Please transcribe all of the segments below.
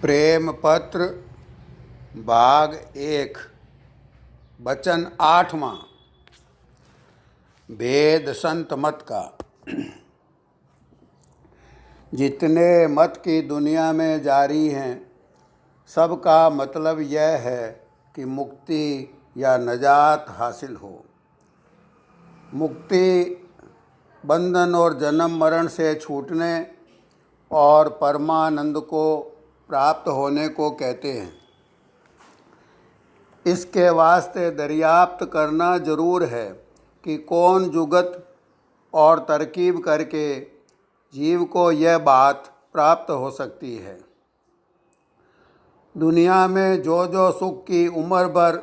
प्रेम पत्र भाग 1 वचन 8वां। भेद संत मत का। जितने मत की दुनिया में जारी हैं, सबका मतलब यह है कि मुक्ति या नजात हासिल हो। मुक्ति बंधन और जन्म मरण से छूटने और परमानंद को प्राप्त होने को कहते हैं। इसके वास्ते दरियाफ्त करना जरूर है कि कौन जुगत और तरकीब करके जीव को यह बात प्राप्त हो सकती है। दुनिया में जो जो सुख की उम्र भर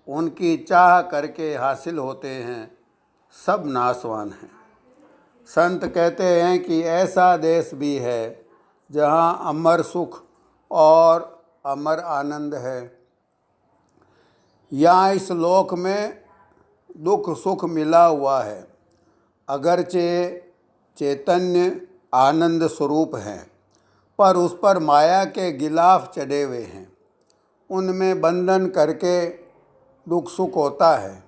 उनकी चाह करके हासिल होते हैं, सब नाशवान हैं। संत कहते हैं कि ऐसा देश भी है जहाँ अमर सुख और अमर आनंद है। यहाँ इस लोक में दुख सुख मिला हुआ है, अगरचे चैतन्य आनंद स्वरूप है, पर उस पर माया के गिलाफ चढ़े हुए हैं। उनमें बंधन करके दुख सुख होता है।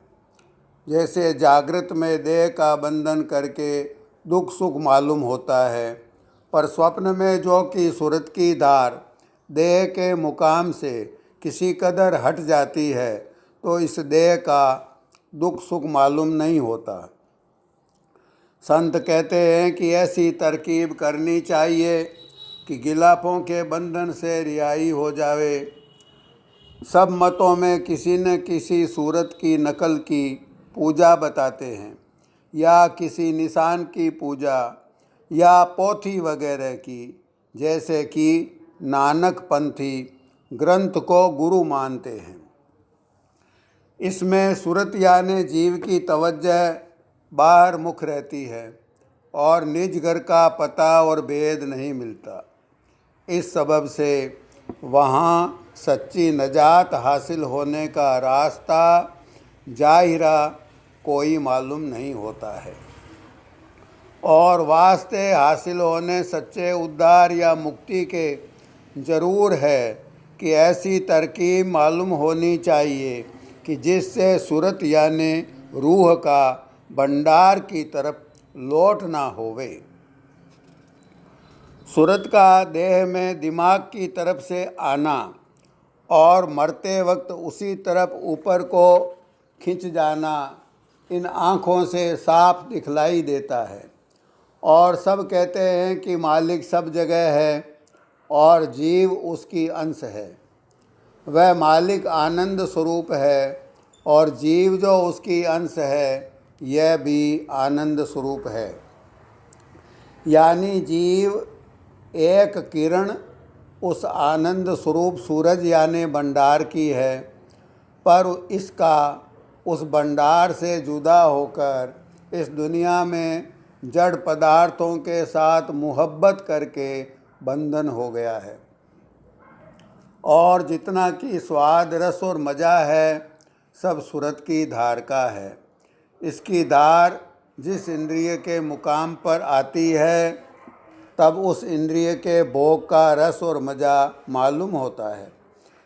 जैसे जागृत में देह का बंधन करके दुख सुख मालूम होता है, पर स्वप्न में जो कि सूरत की धार देह के मुकाम से किसी कदर हट जाती है, तो इस देह का दुख सुख मालूम नहीं होता। संत कहते हैं कि ऐसी तरकीब करनी चाहिए कि गिलाफों के बंधन से रिहाई हो जावे। सब मतों में किसी न किसी सूरत की नकल की पूजा बताते हैं, या किसी निशान की पूजा, या पोथी वगैरह की, जैसे कि नानक पंथी ग्रंथ को गुरु मानते हैं। इसमें सूरत यानी जीव की तवज्जह बाहर मुख रहती है और निज घर का पता और भेद नहीं मिलता। इस सबब से वहाँ सच्ची नजात हासिल होने का रास्ता जाहिरा कोई मालूम नहीं होता है। और वास्ते हासिल होने सच्चे उद्धार या मुक्ति के जरूर है कि ऐसी तरकीब मालूम होनी चाहिए कि जिससे सूरत यानी रूह का भंडार की तरफ लौट ना होवे। सूरत का देह में दिमाग की तरफ से आना और मरते वक्त उसी तरफ ऊपर को खिंच जाना इन आँखों से साफ दिखलाई देता है। और सब कहते हैं कि मालिक सब जगह है और जीव उसकी अंश है। वह मालिक आनंद स्वरूप है और जीव जो उसकी अंश है, यह भी आनंद स्वरूप है। यानी जीव एक किरण उस आनंद स्वरूप सूरज यानी भंडार की है, पर इसका उस भंडार से जुदा होकर इस दुनिया में जड़ पदार्थों के साथ मुहब्बत करके बंधन हो गया है। और जितना कि स्वाद रस और मज़ा है, सब सूरत की धार का है। इसकी धार जिस इंद्रिय के मुकाम पर आती है, तब उस इंद्रिय के भोग का रस और मज़ा मालूम होता है।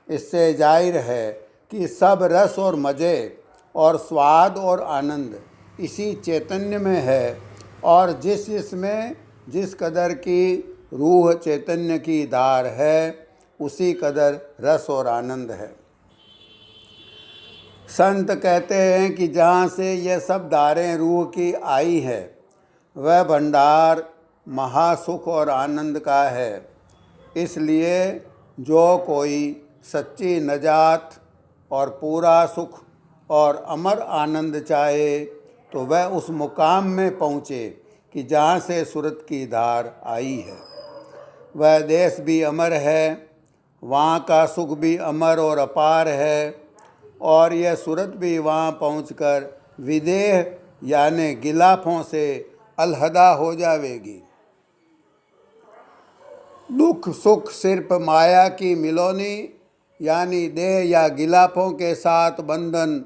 इससे जाहिर है कि सब रस और मज़े और स्वाद और आनंद इसी चैतन्य में है, और जिसमें जिस कदर की रूह चैतन्य की धार है, उसी कदर रस और आनंद है। संत कहते हैं कि जहाँ से ये सब धारें रूह की आई है, वह भंडार महासुख और आनंद का है। इसलिए जो कोई सच्ची नजात और पूरा सुख और अमर आनंद चाहे, तो वह उस मुकाम में पहुँचे कि जहाँ से सूरत की धार आई है। वह देश भी अमर है, वहाँ का सुख भी अमर और अपार है, और यह सूरत भी वहाँ पहुँचकर विदेह यानी गिलाफों से अलहदा हो जावेगी। दुख सुख सिर्फ माया की मिलोनी यानी देह या गिलाफों के साथ बंधन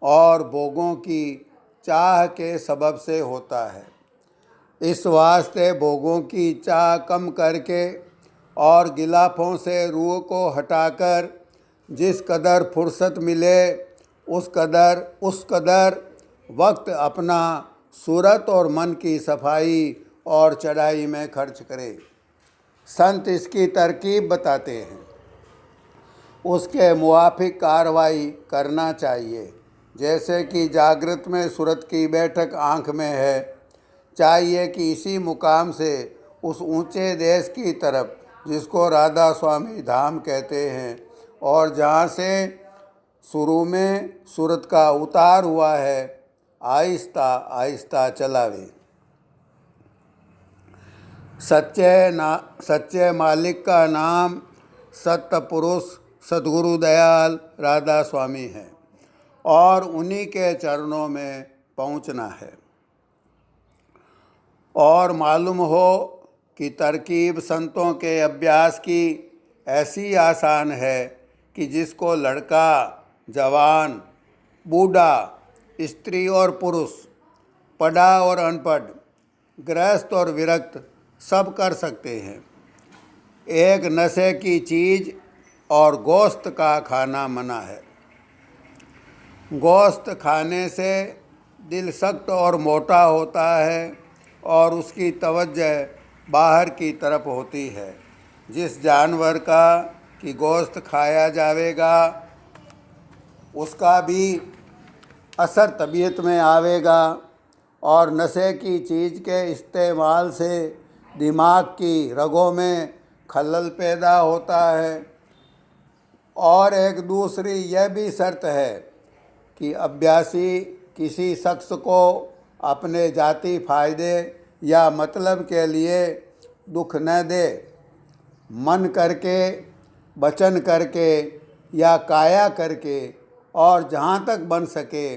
और भोगों की चाह के सबब से होता है। इस वास्ते भोगों की चाह कम करके और गिलाफों से रूह को हटाकर जिस कदर फुर्सत मिले उस कदर वक्त अपना सूरत और मन की सफाई और चढ़ाई में खर्च करे। संत इसकी तरकीब बताते हैं। उसके मुआफिक कार्रवाई करना चाहिए। जैसे कि जागृत में सूरत की बैठक आँख में है, चाहिए कि इसी मुकाम से उस ऊंचे देश की तरफ जिसको राधा स्वामी धाम कहते हैं और जहाँ से शुरू में सूरत का उतार हुआ है, आहिस्ता आहिस्ता चलावे। सच्चे मालिक का नाम सत्य पुरुष सद्गुरु दयाल राधा स्वामी है और उन्हीं के चरणों में पहुंचना है। और मालूम हो कि तरकीब संतों के अभ्यास की ऐसी आसान है कि जिसको लड़का, जवान, बूढ़ा, स्त्री और पुरुष, पढ़ा और अनपढ़, गृहस्थ और विरक्त सब कर सकते हैं। एक नशे की चीज़ और गोश्त का खाना मना है। गोश्त खाने से दिल सख्त और मोटा होता है और उसकी तवज्जो बाहर की तरफ होती है। जिस जानवर का कि गोश्त खाया जाएगा उसका भी असर तबीयत में आवेगा और नशे की चीज़ के इस्तेमाल से दिमाग की रगों में खलल पैदा होता है। और एक दूसरी यह भी शर्त है कि अभ्यासी किसी शख्स को अपने जाति फायदे या मतलब के लिए दुख न दे। मन करके, वचन करके या काया करके और जहाँ तक बन सके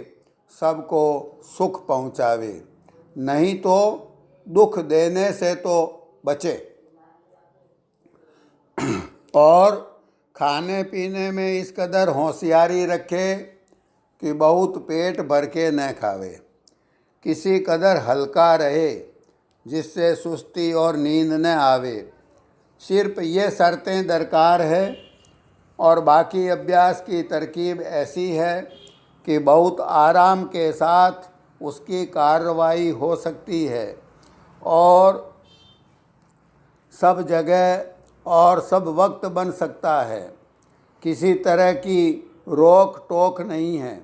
सबको सुख पहुँचावे, नहीं तो दुख देने से तो बचे। और खाने पीने में इस कदर होशियारी रखे कि बहुत पेट भर के न खावे, किसी कदर हल्का रहे जिससे सुस्ती और नींद न आवे। सिर्फ ये शर्तें दरकार है। और बाकी अभ्यास की तरकीब ऐसी है कि बहुत आराम के साथ उसकी कार्रवाई हो सकती है और सब जगह और सब वक्त बन सकता है। किसी तरह की रोक टोक नहीं है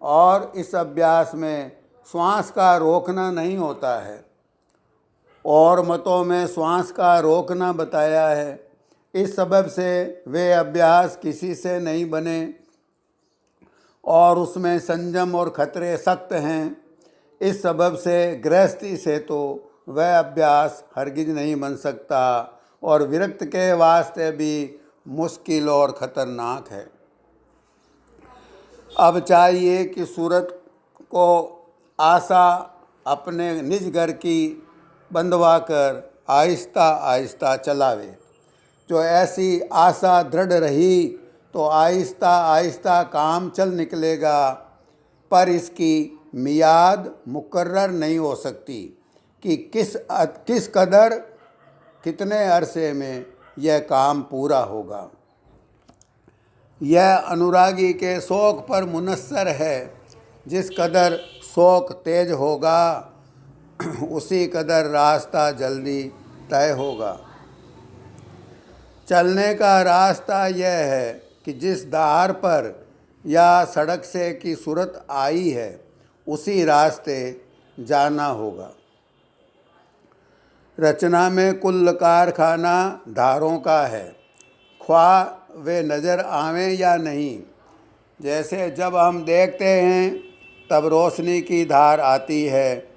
और इस अभ्यास में श्वास का रोकना नहीं होता है। और मतों में श्वास का रोकना बताया है। इस सबब से वे अभ्यास किसी से नहीं बने और उसमें संयम और खतरे सख्त हैं। इस सबब से गृहस्थी से तो वह अभ्यास हरगिज नहीं बन सकता और विरक्त के वास्ते भी मुश्किल और ख़तरनाक है। अब चाहिए कि सूरत को आशा अपने निज घर की बंधवा कर आहिस्ता आहिस्ता चलावे। जो ऐसी आशा दृढ़ रही तो आहिस्ता आहिस्ता काम चल निकलेगा, पर इसकी मियाद मुकर्रर नहीं हो सकती कि किस कदर कितने अरसे में यह काम पूरा होगा। यह अनुरागी के शौक़ पर मुनस्सर है। जिस कदर शौक़ तेज होगा उसी कदर रास्ता जल्दी तय होगा। चलने का रास्ता यह है कि जिस धार पर या सड़क से की सूरत आई है उसी रास्ते जाना होगा। रचना में कुल कारखाना धारों का है, ख्वाह वे नज़र आवें या नहीं। जैसे जब हम देखते हैं तब रोशनी की धार आती है,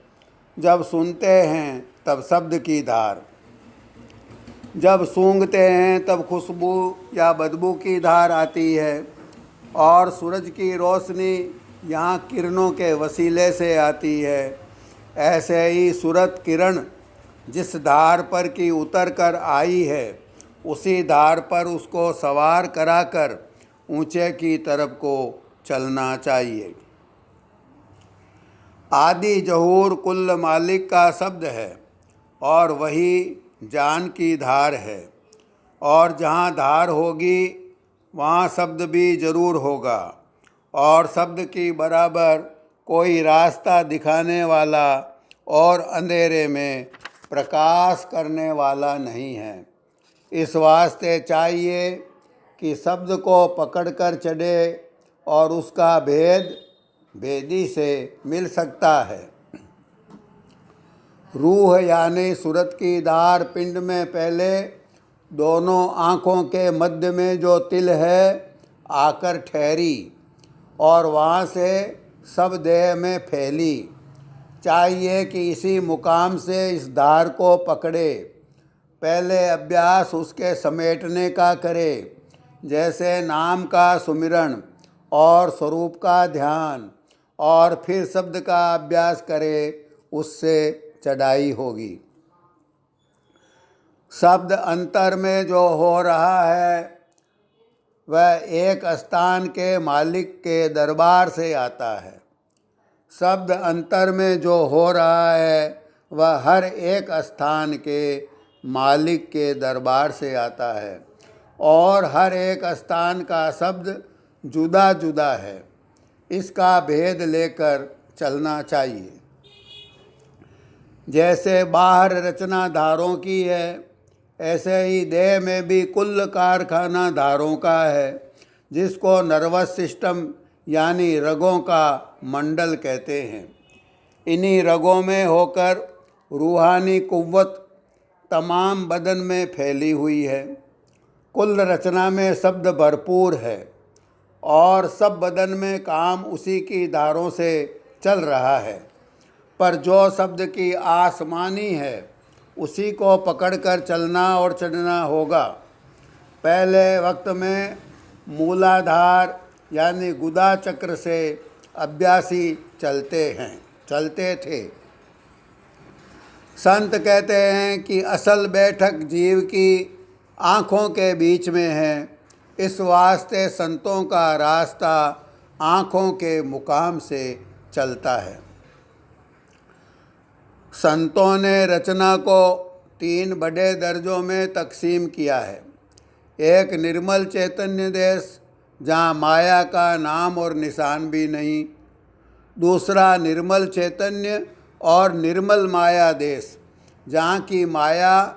जब सुनते हैं तब शब्द की धार, जब सूंघते हैं तब खुशबू या बदबू की धार आती है। और सूरज की रोशनी यहाँ किरणों के वसीले से आती है। ऐसे ही सूरत किरण जिस धार पर की उतर कर आई है उसी धार पर उसको सवार कराकर ऊंचे की तरफ को चलना चाहिए। आदि जहूर कुल्ल मालिक का शब्द है और वही जान की धार है। और जहाँ धार होगी वहाँ शब्द भी जरूर होगा, और शब्द की बराबर कोई रास्ता दिखाने वाला और अंधेरे में प्रकाश करने वाला नहीं है। इस वास्ते चाहिए कि शब्द को पकड़कर चढ़े और उसका भेद भेदी से मिल सकता है। रूह यानी सूरत की धार पिंड में पहले दोनों आँखों के मध्य में जो तिल है आकर ठहरी और वहाँ से सब देह में फैली। चाहिए कि इसी मुकाम से इस धार को पकड़े। पहले अभ्यास उसके समेटने का करे, जैसे नाम का सुमिरन और स्वरूप का ध्यान, और फिर शब्द का अभ्यास करे, उससे चढ़ाई होगी। शब्द अंतर में जो हो रहा है वह एक स्थान के मालिक के दरबार से आता है। शब्द अंतर में जो हो रहा है वह हर एक स्थान के मालिक के दरबार से आता है, और हर एक स्थान का शब्द जुदा जुदा है। इसका भेद लेकर चलना चाहिए। जैसे बाहर रचना धारों की है, ऐसे ही देह में भी कुल कारखाना धारों का है, जिसको नर्वस सिस्टम यानी रगों का मंडल कहते हैं। इन्हीं रगों में होकर रूहानी कुव्वत तमाम बदन में फैली हुई है। कुल रचना में शब्द भरपूर है और सब बदन में काम उसी की धारों से चल रहा है, पर जो शब्द की आसमानी है उसी को पकड़कर चलना और चढ़ना होगा। पहले वक्त में मूलाधार यानी गुदा चक्र से अभ्यासी चलते थे। संत कहते हैं कि असल बैठक जीव की आँखों के बीच में है। इस वास्ते संतों का रास्ता आँखों के मुकाम से चलता है। संतों ने रचना को 3 बड़े दर्जों में तकसीम किया है। एक निर्मल चैतन्य देश, जहाँ माया का नाम और निशान भी नहीं। दूसरा निर्मल चैतन्य और निर्मल माया देश, जहाँ की माया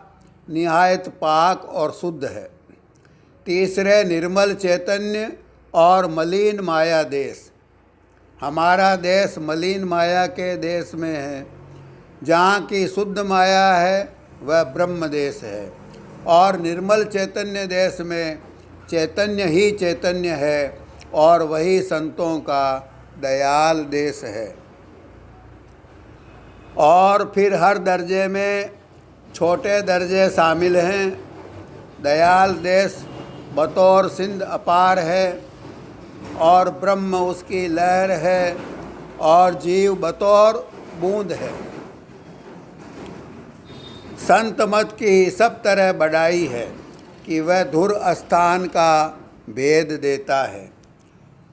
निहायत पाक और शुद्ध है। तीसरे निर्मल चैतन्य और मलिन माया देश। हमारा देश मलिन माया के देश में है। जहाँ की शुद्ध माया है वह ब्रह्म देश है, और निर्मल चैतन्य देश में चैतन्य ही चैतन्य है, और वही संतों का दयाल देश है। और फिर हर दर्जे में छोटे दर्जे शामिल हैं। दयाल देश बतौर सिंध अपार है, और ब्रह्म उसकी लहर है, और जीव बतौर बूंद है। संत मत की सब तरह बढ़ाई है कि वह धुर स्थान का भेद देता है।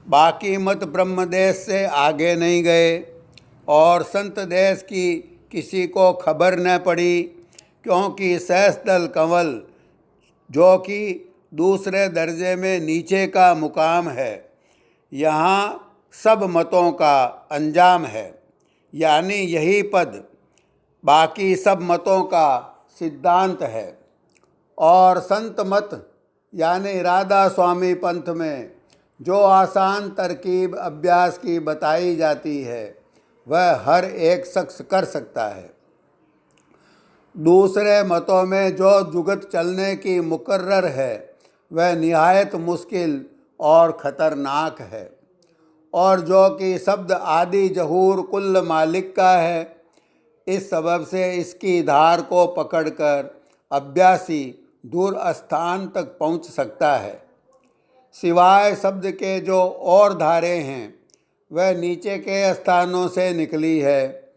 बाकी मत ब्रह्म देश से आगे नहीं गए, और संत देश की किसी को खबर न पड़ी, क्योंकि सहस्दल कंवल जो कि दूसरे दर्जे में नीचे का मुकाम है, यहाँ सब मतों का अंजाम है, यानी यही पद बाकी सब मतों का सिद्धांत है। और संत मत यानी राधा स्वामी पंथ में जो आसान तरकीब अभ्यास की बताई जाती है वह हर एक शख्स कर सकता है। दूसरे मतों में जो जुगत चलने की मुकर्रर है वह निहायत मुश्किल और ख़तरनाक है, और जो कि शब्द आदि जहूर कुल मालिक का है। इस सबब से इसकी धार को पकड़कर अभ्यासी दूर स्थान तक पहुंच सकता है। सिवाय शब्द के जो और धारें हैं वह नीचे के स्थानों से निकली है,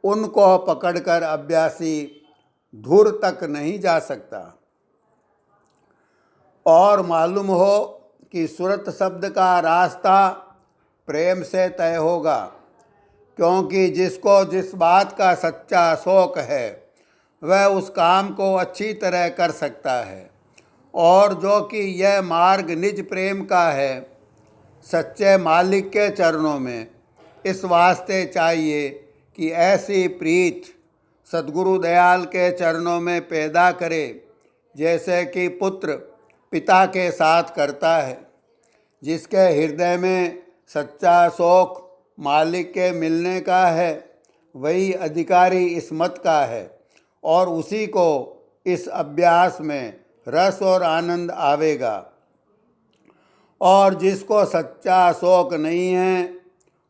उनको पकड़कर अभ्यासी धुर तक नहीं जा सकता। और मालूम हो कि सुरत शब्द का रास्ता प्रेम से तय होगा, क्योंकि जिसको जिस बात का सच्चा शौक है वह उस काम को अच्छी तरह कर सकता है, और जो कि यह मार्ग निज प्रेम का है सच्चे मालिक के चरणों में, इस वास्ते चाहिए कि ऐसी प्रीत सद्गुरु दयाल के चरणों में पैदा करे जैसे कि पुत्र पिता के साथ करता है। जिसके हृदय में सच्चा शौक मालिक के मिलने का है वही अधिकारी इस मत का है और उसी को इस अभ्यास में रस और आनंद आवेगा। और जिसको सच्चा शौक नहीं है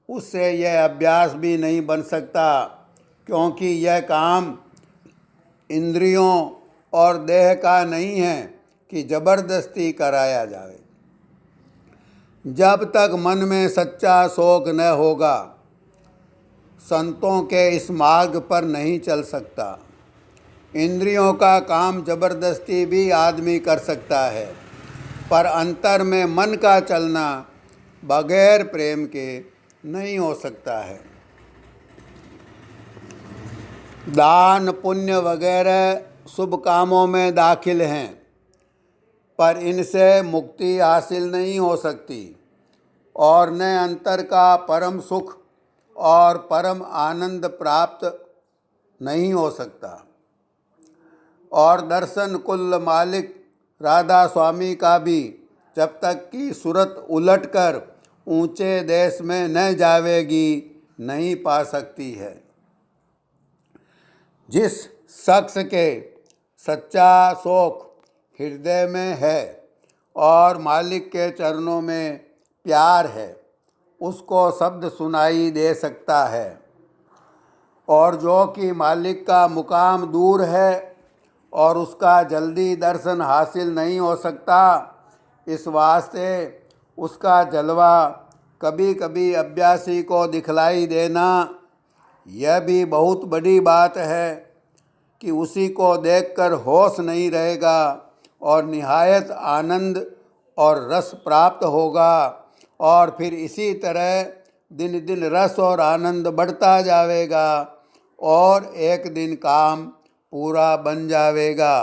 उससे यह अभ्यास भी नहीं बन सकता, क्योंकि यह काम इंद्रियों और देह का नहीं है कि जबरदस्ती कराया जाए। जब तक मन में सच्चा शौक न होगा संतों के इस मार्ग पर नहीं चल सकता। इंद्रियों का काम जबरदस्ती भी आदमी कर सकता है, पर अंतर में मन का चलना बगैर प्रेम के नहीं हो सकता है। दान पुण्य वगैरह शुभ कामों में दाखिल हैं, पर इनसे मुक्ति हासिल नहीं हो सकती और न अंतर का परम सुख और परम आनंद प्राप्त नहीं हो सकता। और दर्शन कुल मालिक राधा स्वामी का भी जब तक कि सूरत उलटकर ऊंचे देश में न जावेगी नहीं पा सकती है। जिस शख्स के सच्चा शौक हृदय में है और मालिक के चरणों में प्यार है उसको शब्द सुनाई दे सकता है, और जो कि मालिक का मुकाम दूर है और उसका जल्दी दर्शन हासिल नहीं हो सकता, इस वास्ते उसका जलवा कभी कभी अभ्यासी को दिखलाई देना यह भी बहुत बड़ी बात है कि उसी को देखकर होश नहीं रहेगा और निहायत आनंद और रस प्राप्त होगा, और फिर इसी तरह दिन दिन रस और आनंद बढ़ता जाएगा और एक दिन काम पूरा बन जाएगा।